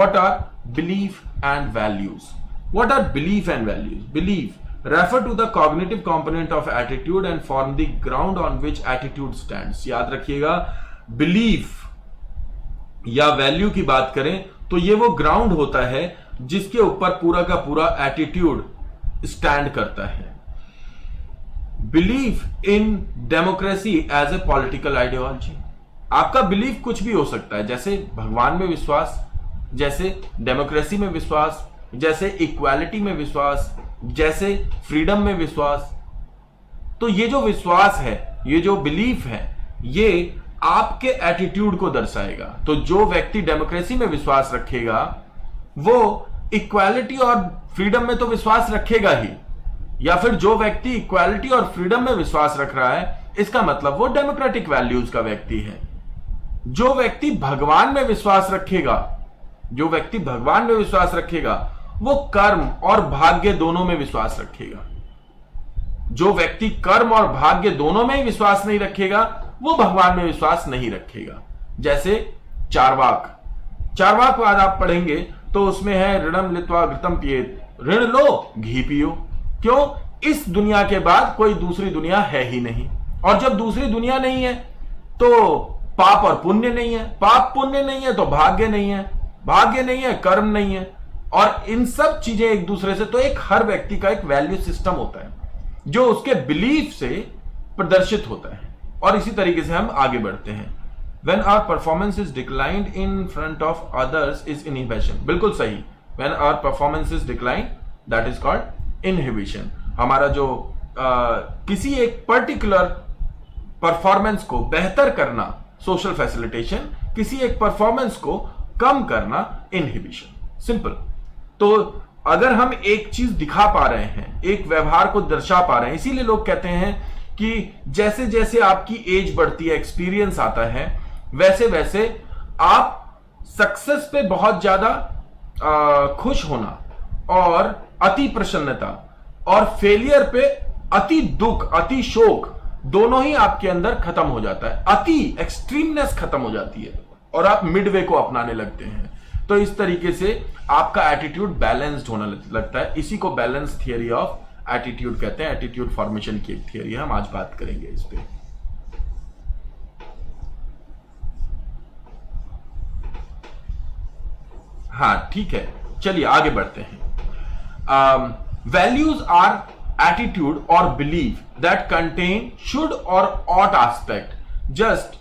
What are belief and values? What are belief and values? Belief refer to the cognitive component of attitude and form the ground on which attitude stands. याद रखिएगा, belief या value की बात करें तो ये वो ground होता है जिसके ऊपर पूरा का पूरा एटीट्यूड स्टैंड करता है. Believe in democracy as a political ideology. आपका बिलीफ कुछ भी हो सकता है, जैसे भगवान में विश्वास, जैसे डेमोक्रेसी में विश्वास, जैसे इक्वालिटी में विश्वास, जैसे फ्रीडम में विश्वास. तो ये जो विश्वास है, ये जो बिलीफ है, ये आपके एटीट्यूड को दर्शाएगा. तो जो व्यक्ति डेमोक्रेसी में विश्वास रखेगा वो इक्वालिटी और फ्रीडम में तो विश्वास रखेगा ही, या फिर जो व्यक्ति इक्वालिटी और फ्रीडम में विश्वास रख रहा है इसका मतलब वो डेमोक्रेटिक वैल्यूज का व्यक्ति है. जो व्यक्ति भगवान में विश्वास रखेगा, जो व्यक्ति भगवान में विश्वास रखेगा वो कर्म और भाग्य दोनों में विश्वास रखेगा. जो व्यक्ति कर्म और भाग्य दोनों में ही विश्वास नहीं रखेगा वो भगवान में विश्वास नहीं रखेगा. जैसे चारवाक वाद आप पढ़ेंगे तो उसमें है ऋणम लित्वा घृतम पियेत, ऋण लो घी पियो. क्यों? इस दुनिया के बाद कोई दूसरी दुनिया है ही नहीं, और जब दूसरी दुनिया नहीं है तो पाप और पुण्य नहीं है, पाप पुण्य नहीं है तो भाग्य नहीं है, भाग्य नहीं है कर्म नहीं है, और इन सब चीजें एक दूसरे से. तो एक हर व्यक्ति का एक वैल्यू सिस्टम होता है जो उसके बिलीफ से प्रदर्शित होता है. और इसी तरीके से हम आगे बढ़ते हैं. When our performance is declined in front of others is inhibition. बिल्कुल सही. When our performance is declined, that is called inhibition. हमारा जो किसी एक पर्टिकुलर परफॉर्मेंस को बेहतर करना सोशल फैसिलिटेशन, किसी एक परफॉर्मेंस को कम करना इनहिबिशन. सिंपल. तो अगर हम एक चीज दिखा पा रहे हैं, एक व्यवहार को दर्शा पा रहे हैं, इसीलिए लोग कहते हैं कि जैसे जैसे आपकी एज बढ़ती है, एक्सपीरियंस आता है, वैसे वैसे आप सक्सेस पे बहुत ज्यादा खुश होना और अति प्रसन्नता, और फेलियर पे अति दुख, अति शोक, दोनों ही आपके अंदर खत्म हो जाता है. अति एक्सट्रीमनेस खत्म हो जाती है और आप मिडवे को अपनाने लगते हैं. तो इस तरीके से आपका एटीट्यूड बैलेंस्ड होने लगता है. इसी को बैलेंस थियरी ऑफ एटीट्यूड कहते हैं. एटीट्यूड फॉर्मेशन की एक थियरी है, हम आज बात करेंगे इस पे. हाँ ठीक है, चलिए आगे बढ़ते हैं. वैल्यूज आर एटीट्यूड और बिलीव दैट कंटेन शुड और ought aspect just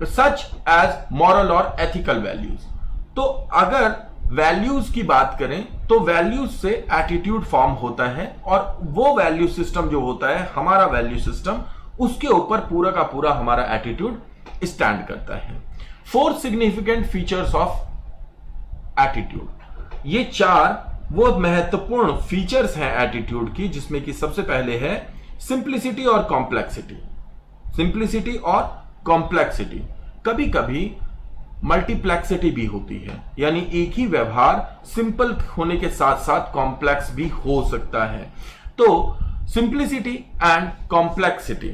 such as moral और एथिकल वैल्यूज. तो अगर वैल्यूज की बात करें तो वैल्यूज से एटीट्यूड फॉर्म होता है, और वो वैल्यू सिस्टम जो होता है, हमारा वैल्यू सिस्टम, उसके ऊपर पूरा का पूरा हमारा एटीट्यूड स्टैंड करता है. 4 सिग्निफिकेंट फीचर्स ऑफ एटीट्यूड. ये 4 वो महत्वपूर्ण फीचर्स हैं एटीट्यूड की, जिसमें कि सबसे पहले है सिंप्लिसिटी और कॉम्प्लेक्सिटी. सिंप्लिसिटी और कॉम्प्लेक्सिटी. कभी कभी मल्टीप्लेक्सिटी भी होती है, यानी एक ही व्यवहार सिंपल होने के साथ साथ कॉम्प्लेक्स भी हो सकता है. तो सिंप्लिसिटी एंड कॉम्प्लेक्सिटी.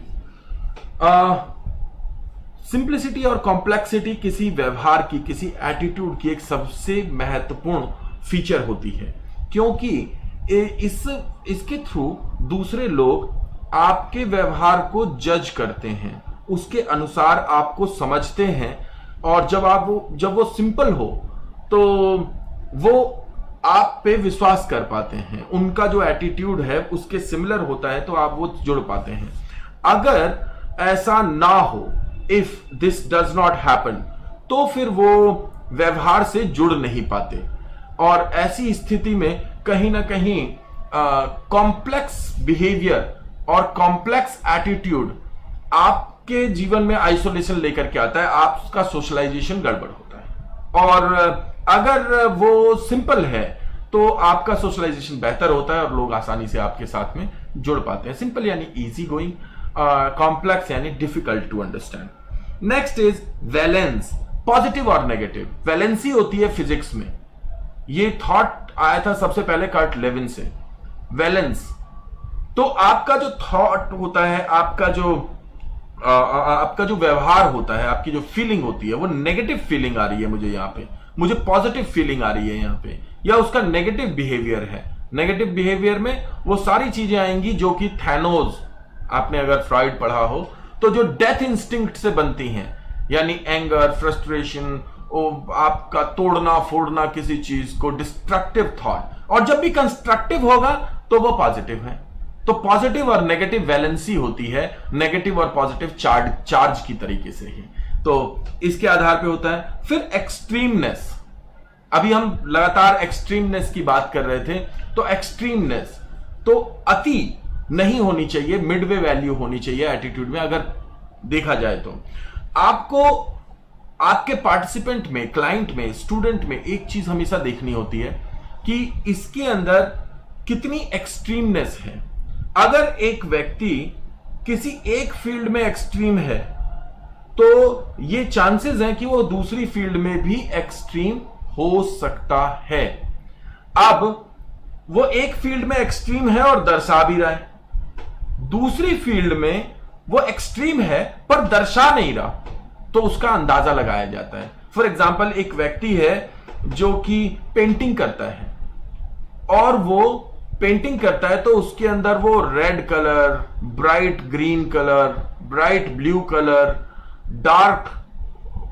सिंप्लिसिटी और कॉम्प्लेक्सिटी किसी व्यवहार की, किसी एटीट्यूड की एक सबसे महत्वपूर्ण फीचर होती है, क्योंकि इसके थ्रू दूसरे लोग आपके व्यवहार को जज करते हैं, उसके अनुसार आपको समझते हैं, और जब वो सिंपल हो तो वो आप पे विश्वास कर पाते हैं. उनका जो एटीट्यूड है उसके सिमिलर होता है तो आप वो जुड़ पाते हैं. अगर ऐसा ना हो, if this does not happen, तो फिर वो व्यवहार से जुड़ नहीं पाते, और ऐसी स्थिति में कहीं ना कहीं कॉम्प्लेक्स बिहेवियर और कॉम्प्लेक्स एटीट्यूड आपके जीवन में आइसोलेशन लेकर के आता है. आपका सोशलाइजेशन गड़बड़ होता है, और अगर वो सिंपल है तो आपका सोशलाइजेशन बेहतर होता है और लोग आसानी से आपके साथ में जुड़ पाते हैं. सिंपल यानी इजी गोइंग, कॉम्प्लेक्स यानी difficult to understand. Next is valence. Positive और नेगेटिव. वैलेंसी होती है फिजिक्स में. ये थॉट आया था सबसे पहले कार्ट लेविन से. वैलेंस, तो आपका जो थॉट होता है, आपका जो व्यवहार होता है, आपकी जो फीलिंग होती है, वो नेगेटिव फीलिंग आ रही है मुझे यहां पे, मुझे पॉजिटिव फीलिंग आ रही है यहां पे, या उसका नेगेटिव बिहेवियर है। नेगेटिव बिहेवियर में वो सारी चीजें आएंगी जो कि थैनोस, आपने अगर फ्रॉइड पढ़ा हो तो जो डेथ इंस्टिंक्ट से बनती हैं, यानी एंगर, फ्रस्ट्रेशन, आपका तोड़ना फोड़ना किसी चीज को, डिस्ट्रक्टिव थॉट, और जब भी कंस्ट्रक्टिव होगा तो वो पॉजिटिव है। तो पॉजिटिव और नेगेटिव वैलेंसी होती है, नेगेटिव और पॉजिटिव चार्ज की तरीके से ही, तो इसके आधार पे होता है। फिर एक्सट्रीमनेस, अभी हम लगातार एक्सट्रीमनेस की बात कर रहे थे, तो एक्सट्रीमनेस तो अति नहीं होनी चाहिए, मिडवे वैल्यू होनी चाहिए एटीट्यूड में। अगर देखा जाए तो आपको आपके पार्टिसिपेंट में, क्लाइंट में, स्टूडेंट में एक चीज हमेशा देखनी होती है कि इसके अंदर कितनी एक्सट्रीमनेस है। अगर एक व्यक्ति किसी एक फील्ड में एक्सट्रीम है तो ये चांसेस हैं कि वो दूसरी फील्ड में भी एक्सट्रीम हो सकता है। अब वो एक फील्ड में एक्सट्रीम है और दर्शा भी रहा है, दूसरी फील्ड में वो एक्सट्रीम है पर दर्शा नहीं रहा, तो उसका अंदाजा लगाया जाता है। फॉर एग्जाम्पल, एक व्यक्ति है जो कि पेंटिंग करता है और वो पेंटिंग करता है तो उसके अंदर वो red colour, bright green colour, bright blue colour, dark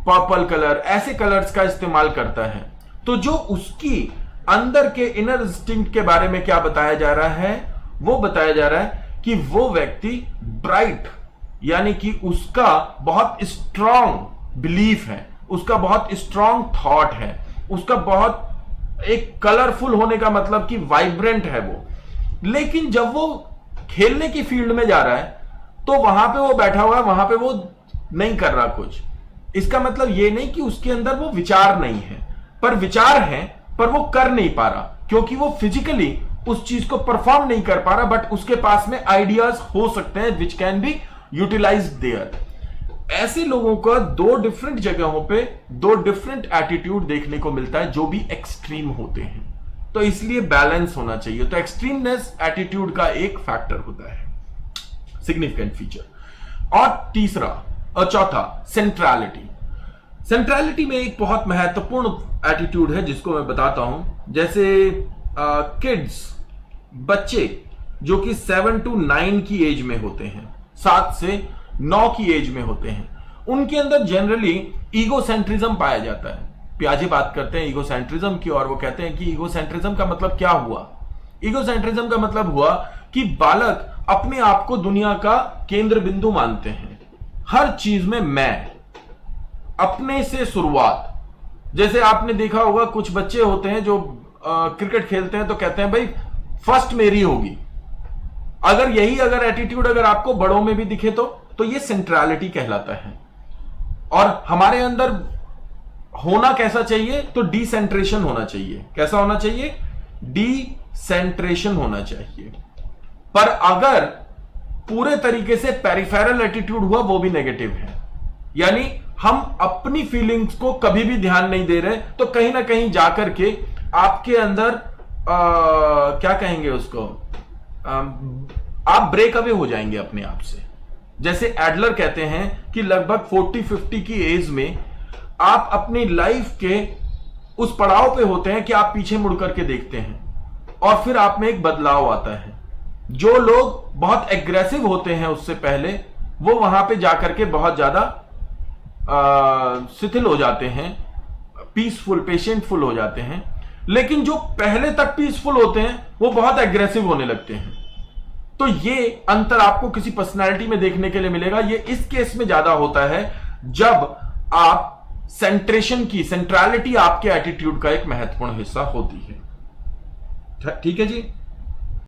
purple colour, ऐसे कलर्स का इस्तेमाल करता है। तो जो उसकी अंदर के इनर इंस्टिंक्ट के बारे में क्या बताया जा रहा है, वो बताया जा रहा है कि वो व्यक्ति ब्राइट, यानी कि उसका बहुत स्ट्रांग बिलीफ है, उसका बहुत स्ट्रांग थॉट है, उसका बहुत एक कलरफुल होने का मतलब कि वाइब्रेंट है वो। लेकिन जब वो खेलने की फील्ड में जा रहा है तो वहां पे वो बैठा हुआ है, वहां पे वो नहीं कर रहा कुछ। इसका मतलब ये नहीं कि उसके अंदर वो विचार नहीं है, पर विचार है, पर वो कर नहीं पा रहा क्योंकि वो फिजिकली उस चीज को परफॉर्म नहीं कर पा रहा, बट उसके पास में आइडियाज हो सकते हैं which can be utilised there. ऐसे लोगों का दो डिफरेंट जगहों पे दो डिफरेंट एटीट्यूड देखने को मिलता है जो भी एक्सट्रीम होते हैं, तो इसलिए बैलेंस होना चाहिए। तो एक्सट्रीमनेस एटीट्यूड का एक फैक्टर होता है, सिग्निफिकेंट फीचर। और तीसरा और चौथा, सेंट्रलिटी। सेंट्रलिटी में एक बहुत महत्वपूर्ण एटीट्यूड है जिसको मैं बताता हूं। जैसे किड्स, बच्चे जो कि 7 to 9 की एज में होते हैं, 7 से 9 की एज में होते हैं, उनके अंदर जनरली ईगोसेंट्रिज्म पाया जाता है। पियाजे बात करते हैं ईगोसेंट्रिज्म की, और वो कहते हैं कि ईगोसेंट्रिज्म का मतलब क्या हुआ। ईगोसेंट्रिज्म का मतलब हुआ कि बालक अपने आप को दुनिया का केंद्र बिंदु मानते हैं, हर चीज में मैं, अपने से शुरुआत। जैसे आपने देखा होगा कुछ बच्चे होते हैं जो क्रिकेट खेलते हैं तो कहते हैं भाई फर्स्ट मेरी होगी। अगर एटीट्यूड अगर आपको बड़ों में भी दिखे तो ये सेंट्रलिटी कहलाता है। और हमारे अंदर होना कैसा चाहिए, तो डिसेंट्रेशन होना चाहिए। कैसा होना चाहिए? डिसेंट्रेशन होना चाहिए। पर अगर पूरे तरीके से पेरिफेरल एटीट्यूड हुआ, वो भी नेगेटिव है। यानी हम अपनी फीलिंग्स को कभी भी ध्यान नहीं दे रहे, तो कहीं ना कहीं जाकर के आपके अंदर क्या कहेंगे उसको, आप ब्रेक अवे हो जाएंगे अपने आप से। जैसे एडलर कहते हैं कि लगभग 40-50 की एज में आप अपनी लाइफ के उस पड़ाव पे होते हैं कि आप पीछे मुड़ करके देखते हैं और फिर आप में एक बदलाव आता है। जो लोग बहुत एग्रेसिव होते हैं उससे पहले, वो वहां पे जाकर के बहुत ज्यादा शिथिल हो जाते हैं, पीसफुल, पेशेंटफुल हो जाते हैं। लेकिन जो पहले तक पीसफुल होते हैं वो बहुत एग्रेसिव होने लगते हैं। तो ये अंतर आपको किसी पर्सनालिटी में देखने के लिए मिलेगा। ये इस केस में ज्यादा होता है जब आप सेंट्रलिटी आपके एटीट्यूड का एक महत्वपूर्ण हिस्सा होती है। ठीक है जी।